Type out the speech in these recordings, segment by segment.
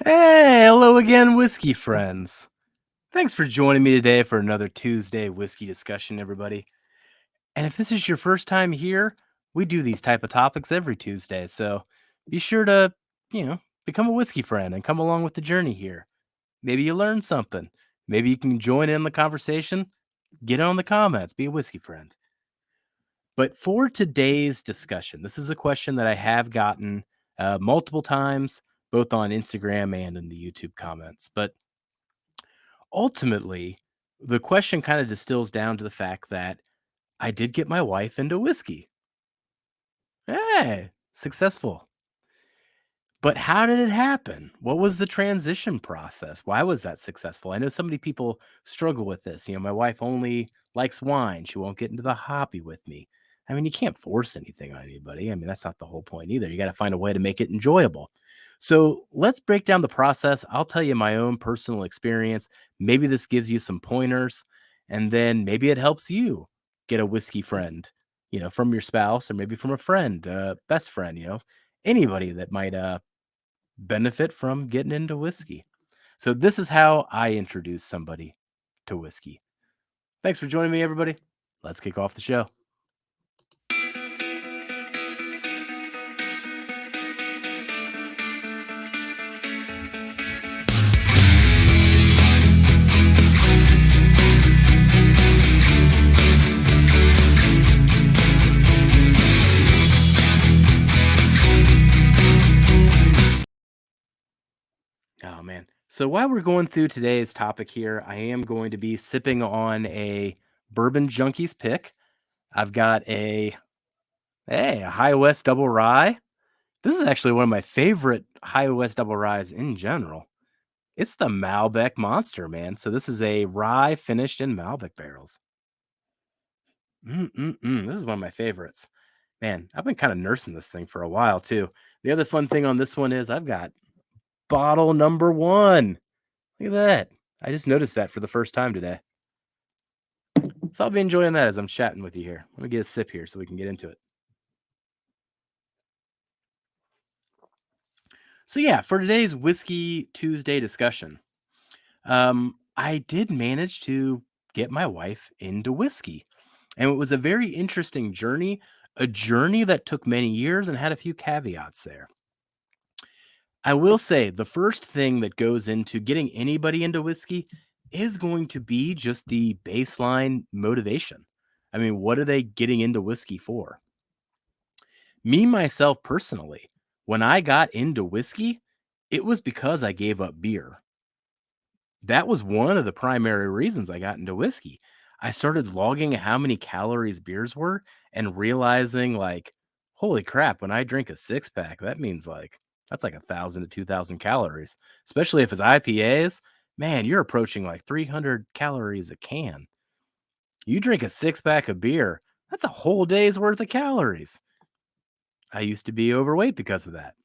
Hey, hello again, whiskey friends. Thanks for joining me today for another Tuesday whiskey discussion, everybody. And if this is your first time here, we do these type of topics every Tuesday, so be sure to, you know, become a whiskey friend and come along with the journey here. Maybe you learn something. Maybe you can join in the conversation. Get on the comments. Be a whiskey friend. But for today's discussion, this is a question that I have gotten multiple times, both on Instagram and in the YouTube comments. But ultimately, the question kind of distills down to the fact that I did get my wife into whiskey. Hey, successful. But how did it happen? What was the transition process? Why was that successful? I know so many people struggle with this. My wife only likes wine. She won't get into the hobby with me. I mean, you can't force anything on anybody. I mean, that's not the whole point either. You got to find a way to make it enjoyable. So let's break down the process. I'll tell you my own personal experience. Maybe this gives you some pointers, and then maybe it helps you get a whiskey friend, from your spouse or maybe from a friend, best friend, anybody that might benefit from getting into whiskey. So this is how I introduce somebody to whiskey. Thanks for joining me, everybody. Let's kick off the show. Oh man. So while we're going through today's topic here, I am going to be sipping on a Bourbon Junkies pick. I've got a High West Double Rye. This is actually one of my favorite High West Double Ryes in general. It's the Malbec Monster, man. So this is a rye finished in Malbec barrels. This is one of my favorites. Man, I've been kind of nursing this thing for a while too. The other fun thing on this one is I've got bottle number one. Look at that. I just noticed that for the first time today. So I'll be enjoying that as I'm chatting with you here. Let me get a sip here so we can get into it. So yeah, for today's Whiskey Tuesday discussion, I did manage to get my wife into whiskey. And it was a very interesting journey, a journey that took many years and had a few caveats there. I will say the first thing that goes into getting anybody into whiskey is going to be just the baseline motivation. I mean, what are they getting into whiskey for? Me, myself, personally, when I got into whiskey, it was because I gave up beer. That was one of the primary reasons I got into whiskey. I started logging how many calories beers were and realizing, like, holy crap, when I drink a six pack, that means that's like 1,000 to 2,000 calories, especially if it's IPAs. Man, you're approaching like 300 calories a can. You drink a six pack of beer, that's a whole day's worth of calories. I used to be overweight because of that.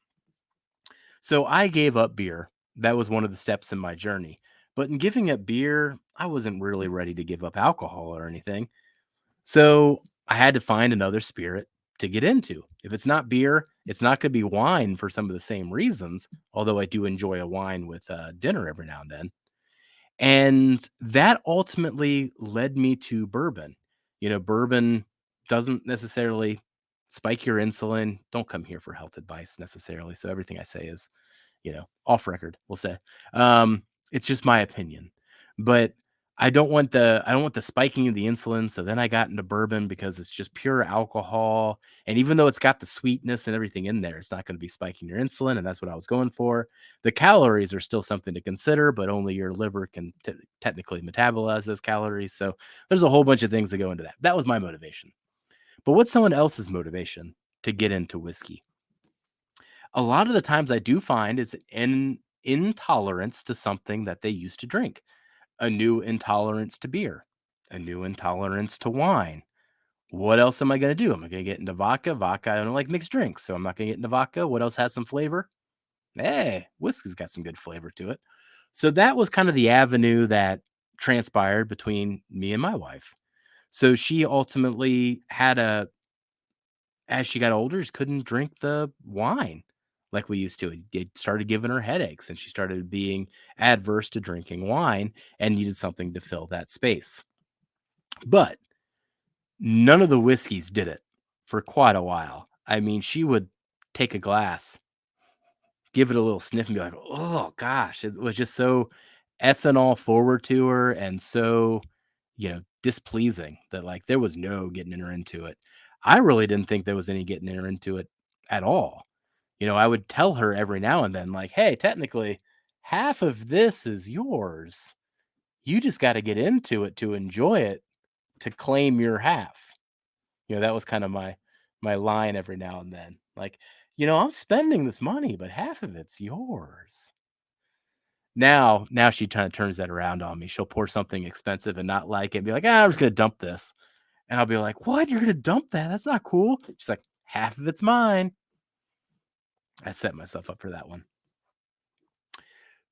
So I gave up beer. That was one of the steps in my journey. But in giving up beer, I wasn't really ready to give up alcohol or anything. So I had to find another spirit to get into. If it's not beer, it's not going to be wine for some of the same reasons, although I do enjoy a wine with dinner every now and then. And that ultimately led me to bourbon. Bourbon doesn't necessarily spike your insulin. Don't come here for health advice necessarily. So everything I say is off record, we'll say. It's just my opinion. But I don't want the spiking of the insulin. So then I got into bourbon because it's just pure alcohol. And even though it's got the sweetness and everything in there, it's not going to be spiking your insulin. And that's what I was going for. The calories are still something to consider, but only your liver can technically metabolize those calories. So there's a whole bunch of things that go into that. That was my motivation. But what's someone else's motivation to get into whiskey? A lot of the times I do find it's an intolerance to something that they used to drink, a new intolerance to beer, a new intolerance to wine. What else am I going to do? Am I going to get into vodka? Vodka, I don't like mixed drinks, so I'm not going to get into vodka. What else has some flavor? Hey, whiskey's got some good flavor to it. So that was kind of the avenue that transpired between me and my wife. So she ultimately as she got older, just couldn't drink the wine. like we used to. It started giving her headaches and she started being adverse to drinking wine and needed something to fill that space. But none of the whiskeys did it for quite a while. I mean, she would take a glass, give it a little sniff, and be like, "Oh gosh," it was just so ethanol forward to her and so, displeasing that, like, there was no getting her into it. I really didn't think there was any getting her into it at all. I would tell her every now and then, like, "Hey, technically, half of this is yours. You just gotta get into it to enjoy it, to claim your half." That was kinda my line every now and then. Like, "I'm spending this money, but half of it's yours." Now she kinda turns that around on me. She'll pour something expensive and not like it and be like, "Ah, I'm just gonna dump this." And I'll be like, "What? You're gonna dump that? That's not cool." She's like, "Half of it's mine." I set myself up for that one.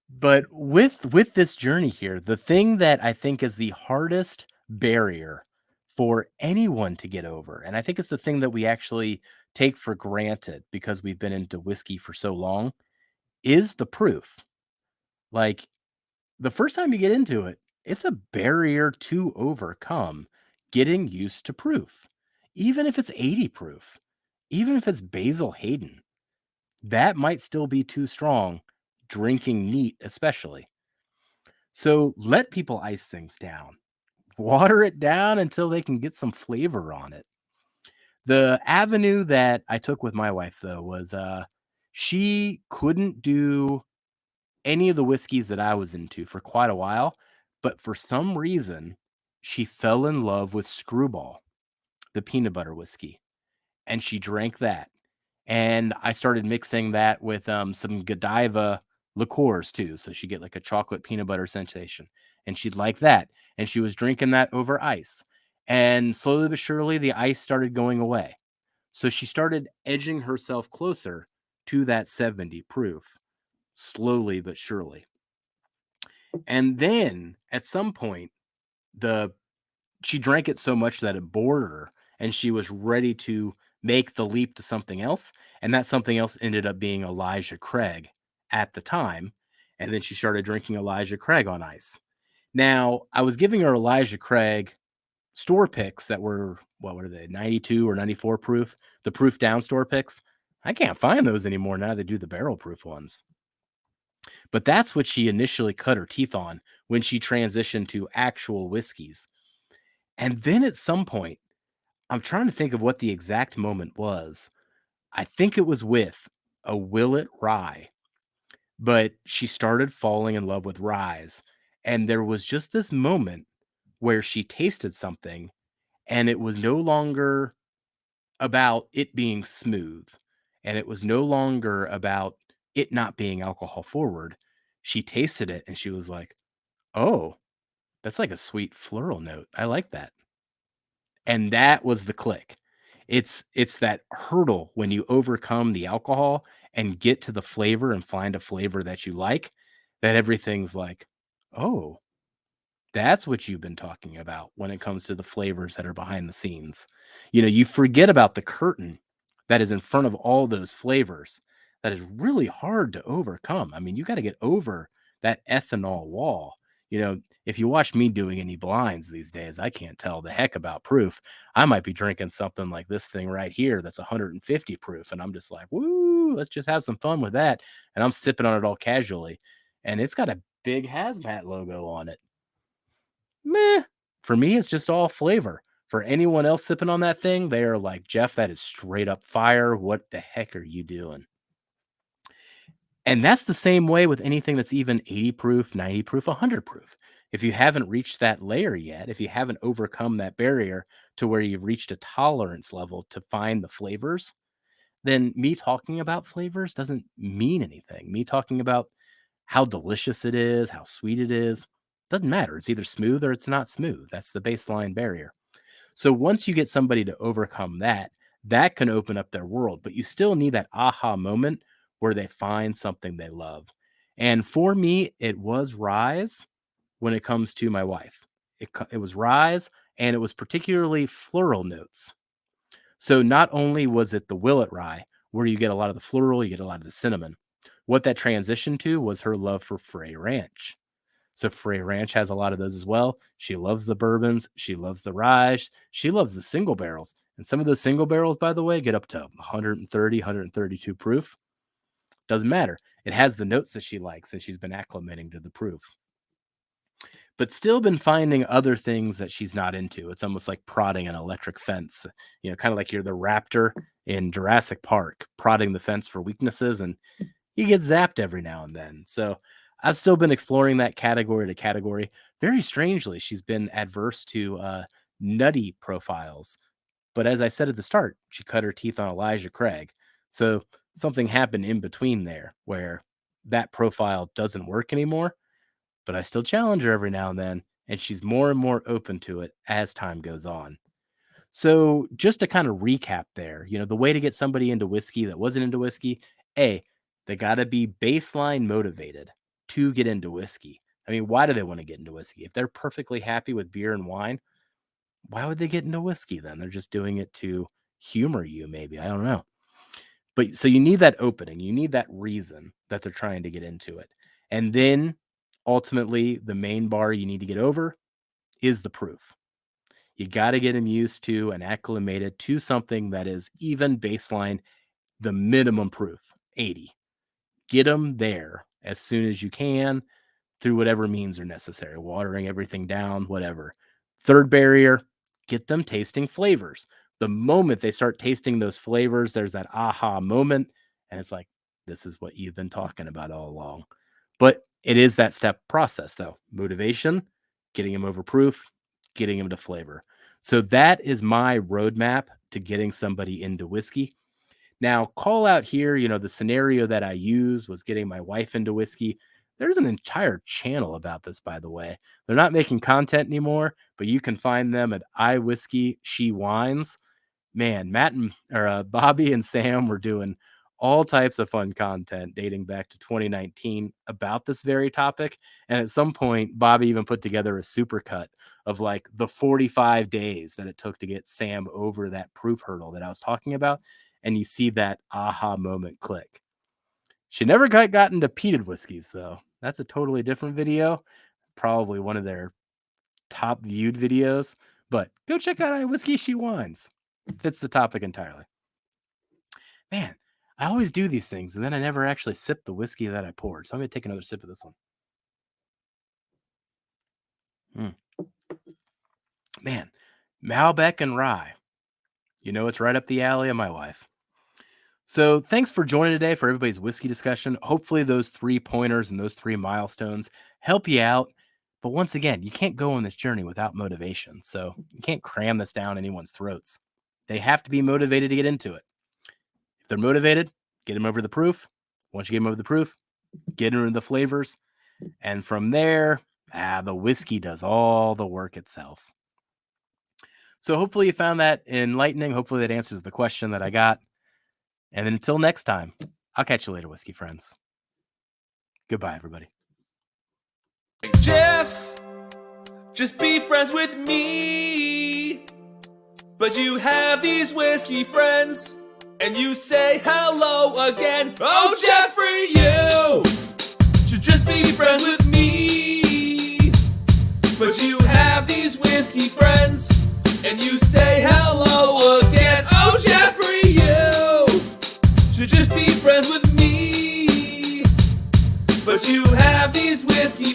But with this journey here, the thing that I think is the hardest barrier for anyone to get over, and I think it's the thing that we actually take for granted because we've been into whiskey for so long, is the proof. Like, the first time you get into it, it's a barrier to overcome getting used to proof. Even if it's 80 proof, even if it's Basil Hayden, that might still be too strong, drinking neat especially. So let people ice things down. Water it down until they can get some flavor on it. The avenue that I took with my wife, though, was she couldn't do any of the whiskeys that I was into for quite a while, but for some reason, she fell in love with Screwball, the peanut butter whiskey, and she drank that. And I started mixing that with some Godiva liqueurs too, so she get like a chocolate peanut butter sensation, and she'd like that. And she was drinking that over ice, and slowly but surely, the ice started going away. So she started edging herself closer to that 70 proof, slowly but surely. And then at some point, the she drank it so much that it bored her, and she was ready to make the leap to something else, and that something else ended up being Elijah Craig at the time, and then she started drinking Elijah Craig on ice. Now, I was giving her Elijah Craig store picks that were, what were they, 92 or 94 proof, the proof down store picks. I can't find those anymore now they do the barrel proof ones. But that's what she initially cut her teeth on when she transitioned to actual whiskeys. And then at some point, I'm trying to think of what the exact moment was. I think it was with a Willet Rye, but she started falling in love with ryes. And there was just this moment where she tasted something and it was no longer about it being smooth and it was no longer about it not being alcohol forward. She tasted it and she was like, "Oh, that's like a sweet floral note. I like that." And that was the click. It's that hurdle when you overcome the alcohol and get to the flavor and find a flavor that you like, that everything's like, "Oh, that's what you've been talking about when it comes to the flavors that are behind the scenes." You forget about the curtain that is in front of all those flavors that is really hard to overcome. I mean, you gotta get over that ethanol wall. If you watch me doing any blinds these days, I can't tell the heck about proof. I might be drinking something like this thing right here that's 150 proof, and I'm just like, "Woo, let's just have some fun with that." And I'm sipping on it all casually, and it's got a big hazmat logo on it. Meh. For me, it's just all flavor. For anyone else sipping on that thing, they are like, "Jeff, that is straight up fire. What the heck are you doing?" And that's the same way with anything that's even 80 proof, 90 proof, 100 proof. If you haven't reached that layer yet, if you haven't overcome that barrier to where you've reached a tolerance level to find the flavors, then me talking about flavors doesn't mean anything. Me talking about how delicious it is, how sweet it is, doesn't matter. It's either smooth or it's not smooth. That's the baseline barrier. So once you get somebody to overcome that, that can open up their world, but you still need that aha moment where they find something they love. And for me, it was Rise when it comes to my wife. It was Rise, and it was particularly floral notes. So not only was it the Willet Rye, where you get a lot of the floral, you get a lot of the cinnamon. What that transitioned to was her love for Frey Ranch. So Frey Ranch has a lot of those as well. She loves the bourbons. She loves the rye. She loves the single barrels. And some of those single barrels, by the way, get up to 130, 132 proof. Doesn't matter. It has the notes that she likes, and she's been acclimating to the proof. But still been finding other things that she's not into. It's almost like prodding an electric fence, kind of like you're the raptor in Jurassic Park, prodding the fence for weaknesses, and you get zapped every now and then. So I've still been exploring that category to category. Very strangely, she's been adverse to nutty profiles. But as I said at the start, she cut her teeth on Elijah Craig. So something happened in between there where that profile doesn't work anymore. But I still challenge her every now and then, and she's more and more open to it as time goes on. So just to kind of recap there, the way to get somebody into whiskey that wasn't into whiskey, A, they got to be baseline motivated to get into whiskey. I mean, why do they want to get into whiskey? If they're perfectly happy with beer and wine, why would they get into whiskey then? They're just doing it to humor you, maybe. I don't know. But so you need that opening. You need that reason that they're trying to get into it. And then ultimately, the main bar you need to get over is the proof. You got to get them used to and acclimated to something that is even baseline, the minimum proof, 80. Get them there as soon as you can through whatever means are necessary, watering everything down, whatever. Third barrier, get them tasting flavors. The moment they start tasting those flavors, there's that aha moment, and it's like, this is what you've been talking about all along. But it is that step process, though. Motivation, getting them over proof, getting them to flavor. So that is my roadmap to getting somebody into whiskey. Now, call out here, the scenario that I use was getting my wife into whiskey. There's an entire channel about this, by the way. They're not making content anymore, but you can find them at I Whiskey, She Wines. Man, Bobby and Sam were doing all types of fun content dating back to 2019 about this very topic. And at some point, Bobby even put together a supercut of like the 45 days that it took to get Sam over that proof hurdle that I was talking about. And you see that aha moment click. She never got into peated whiskeys, though. That's a totally different video. Probably one of their top viewed videos. But go check out I Whiskey, She Wines. Fits the topic entirely. Man, I always do these things, and then I never actually sip the whiskey that I poured. So I'm going to take another sip of this one. Man, Malbec and rye. It's right up the alley of my wife. So thanks for joining today for everybody's whiskey discussion. Hopefully those 3 pointers and those 3 milestones help you out. But once again, you can't go on this journey without motivation. So you can't cram this down anyone's throats. They have to be motivated to get into it. If they're motivated, get them over the proof. Once you get them over the proof, get them into the flavors. And from there, the whiskey does all the work itself. So hopefully you found that enlightening. Hopefully that answers the question that I got. And then until next time, I'll catch you later, whiskey friends. Goodbye, everybody. Jeff, just be friends with me. But you have these whiskey friends, and you say hello again. Oh, Jeffrey, you should just be friends with me. But you have these whiskey friends, and you say hello again. Oh, Jeffrey, you should just be friends with me. But you have these whiskey